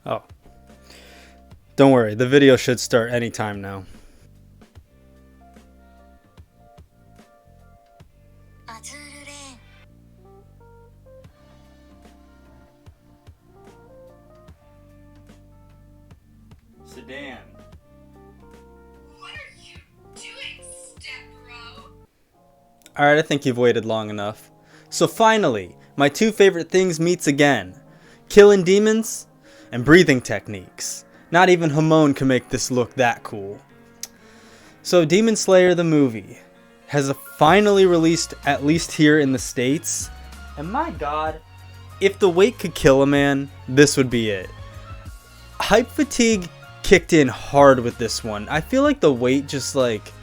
Oh, don't worry. The video should start anytime now. Sedan. What are you doing, step bro? Alright, I think you've waited long enough. So finally, my two favorite things meets again. Killing demons and breathing techniques. Not even Hamon can make this look that cool. So Demon Slayer the movie has finally released, at least here in the States. And my god, if the weight could kill a man, this would be it. Hype fatigue kicked in hard with this one. I feel like the weight just like...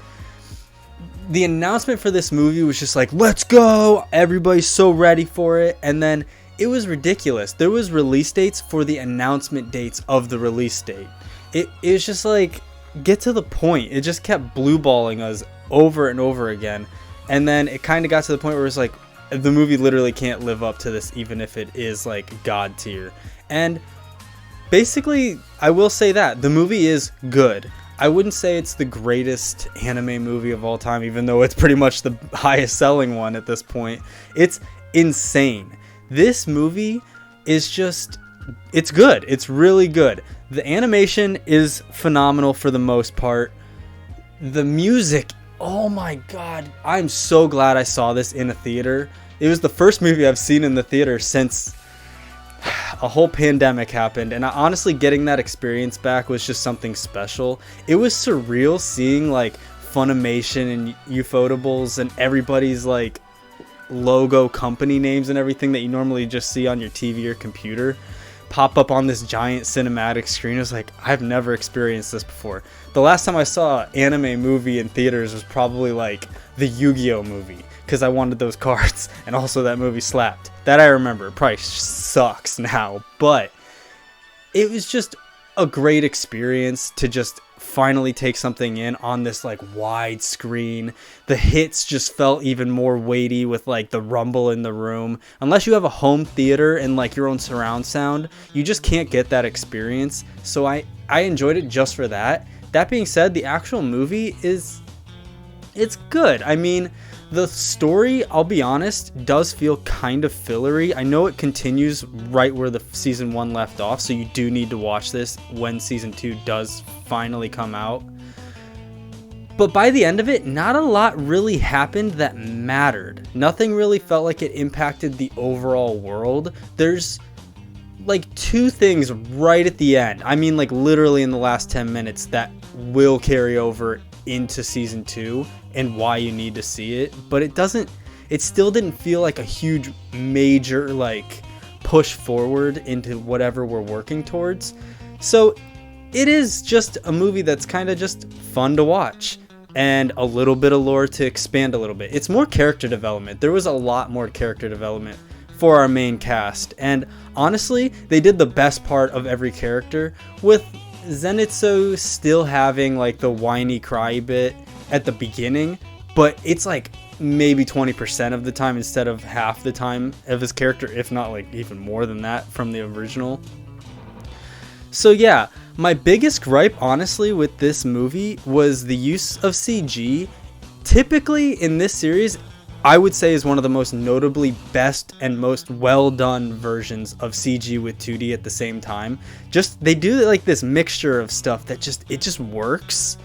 The announcement for this movie was just like, let's go! Everybody's so ready for it. And then it was ridiculous. There was release dates for the announcement dates of the release date. It was just like, get to the point. It just kept blue balling us over and over again. And then it kind of got to the point where it's like, the movie literally can't live up to this even if it is like god tier. And basically, I will say that the movie is good. I wouldn't say it's the greatest anime movie of all time, even though it's pretty much the highest selling one at this point. It's insane. This movie is just, it's good. It's really good. The animation is phenomenal for the most part. The music, oh my god. I'm so glad I saw this in a theater. It was the first movie I've seen in the theater since a whole pandemic happened, and honestly getting that experience back was just something special. It was surreal seeing like Funimation and Ufotables and everybody's like logo company names and everything that you normally just see on your TV or computer pop up on this giant cinematic screen. It was like, I've never experienced this before. The last time I saw an anime movie in theaters was probably like the Yu-Gi-Oh movie, because I wanted those cards, and also that movie slapped. That I remember. It probably sucks now, but it was just a great experience to just finally take something in on this like wide screen. The hits just felt even more weighty with like the rumble in the room. Unless you have a home theater and like your own surround sound, you just can't get that experience. So I enjoyed it just for that. That being said, the actual movie it's good. I mean, the story, I'll be honest, does feel kind of fillery. I know it continues right where the season 1 left off, so you do need to watch this when season 2 does finally come out. But by the end of it, not a lot really happened that mattered. Nothing really felt like it impacted the overall world. There's like 2 things right at the end. I mean, like literally in the last 10 minutes that will carry over into season 2 and why you need to see it, but it still didn't feel like a huge major like push forward into whatever we're working towards. So it is just a movie that's kind of just fun to watch and a little bit of lore to expand a little bit. It's more character development. There was a lot more character development for our main cast, and honestly they did the best part of every character, with Zenitsu still having like the whiny cry bit at the beginning, but it's like maybe 20% of the time instead of half the time of his character, if not like even more than that from the original. So yeah, my biggest gripe honestly with this movie was the use of CG. Typically in this series, I would say is one of the most notably best and most well done versions of CG with 2D at the same time. Just they do like this mixture of stuff that just works.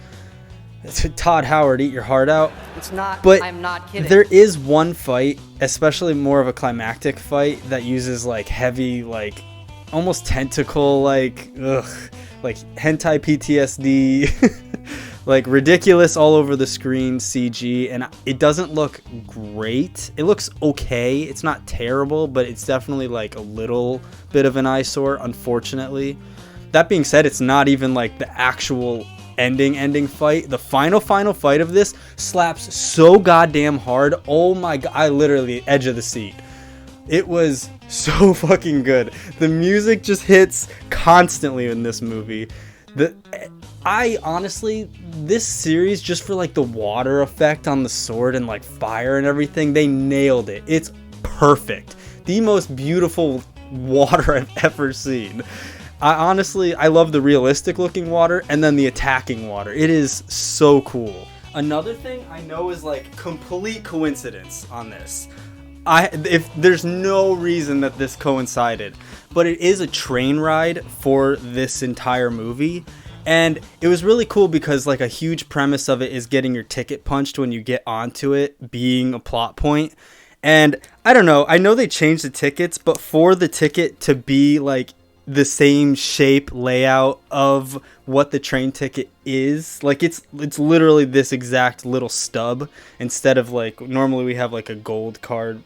Todd Howard, eat your heart out. It's not, but I'm not kidding. There is one fight, especially more of a climactic fight, that uses like heavy, like almost tentacle, like hentai PTSD, like ridiculous all over the screen CG, and it doesn't look great. It looks okay. It's not terrible, but it's definitely like a little bit of an eyesore, unfortunately. That being said, it's not even like the actual ending fight. The final fight of this slaps so goddamn hard. Oh my god, I literally edge of the seat. It was so fucking good. The music just hits constantly in this movie. I honestly, this series, just for like the water effect on the sword and like fire and everything, they nailed it. It's perfect. The most beautiful water I've ever seen. I love the realistic looking water and then the attacking water. It is so cool. Another thing I know is like complete coincidence on this. If there's no reason that this coincided, but it is a train ride for this entire movie. And it was really cool because like a huge premise of it is getting your ticket punched when you get onto it being a plot point. And I don't know, I know they changed the tickets, but for the ticket to be like the same shape layout of what the train ticket is, like it's literally this exact little stub instead of like normally we have like a gold card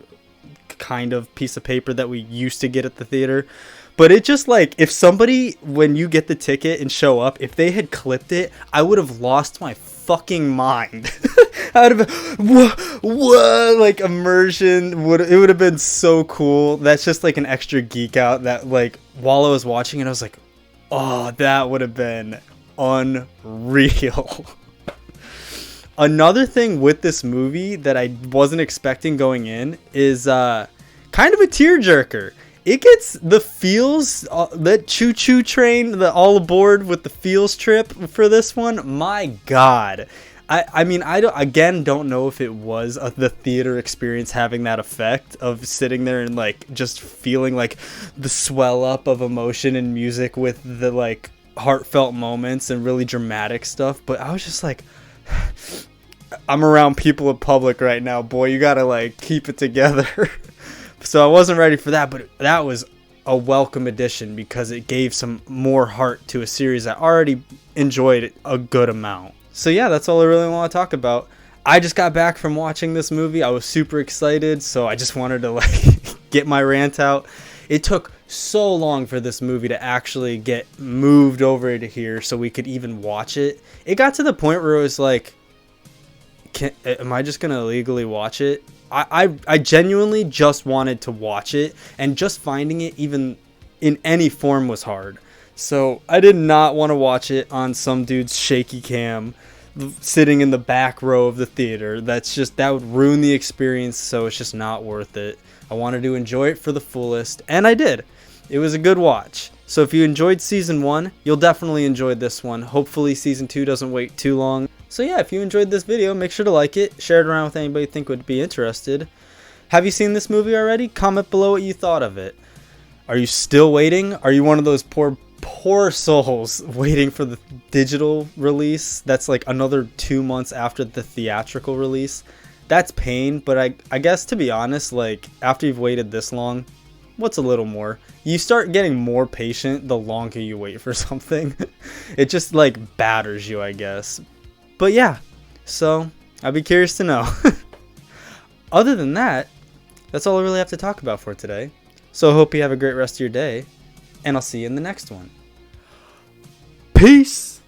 kind of piece of paper that we used to get at the theater. But it just like, if somebody, when you get the ticket and show up, if they had clipped it, I would have lost my fucking mind. I would have been, whoa, like immersion, it would have been so cool. That's just like an extra geek out that like, while I was watching it, I was like, oh, that would have been unreal. Another thing with this movie that I wasn't expecting going in is kind of a tearjerker. It gets the feels, that choo-choo train, the all aboard with the feels trip for this one. My God. I mean, I don't know if it was the theater experience having that effect of sitting there and like just feeling like the swell up of emotion and music with the like heartfelt moments and really dramatic stuff. But I was just like, I'm around people in public right now, boy. You gotta like keep it together. So I wasn't ready for that, but that was a welcome addition because it gave some more heart to a series I already enjoyed a good amount. So yeah, that's all I really want to talk about. I just got back from watching this movie. I was super excited, so I just wanted to like get my rant out. It took so long for this movie to actually get moved over to here so we could even watch it. It got to the point where it was like, am I just gonna illegally watch it? I genuinely just wanted to watch it, and just finding it even in any form was hard. So I did not want to watch it on some dude's shaky cam sitting in the back row of the theater. That would ruin the experience, so it's just not worth it. I wanted to enjoy it for the fullest, and I did. It was a good watch. So if you enjoyed season 1, you'll definitely enjoy this one. Hopefully season 2 doesn't wait too long. So yeah, if you enjoyed this video, make sure to like it, share it around with anybody you think would be interested. Have you seen this movie already? Comment below what you thought of it. Are you still waiting? Are you one of those poor souls waiting for the digital release? That's like another 2 months after the theatrical release. That's pain, but I guess to be honest, like after you've waited this long, what's a little more? You start getting more patient the longer you wait for something. It just like batters you, I guess. But yeah, so I'd be curious to know. Other than that, that's all I really have to talk about for today. So I hope you have a great rest of your day, and I'll see you in the next one. Peace!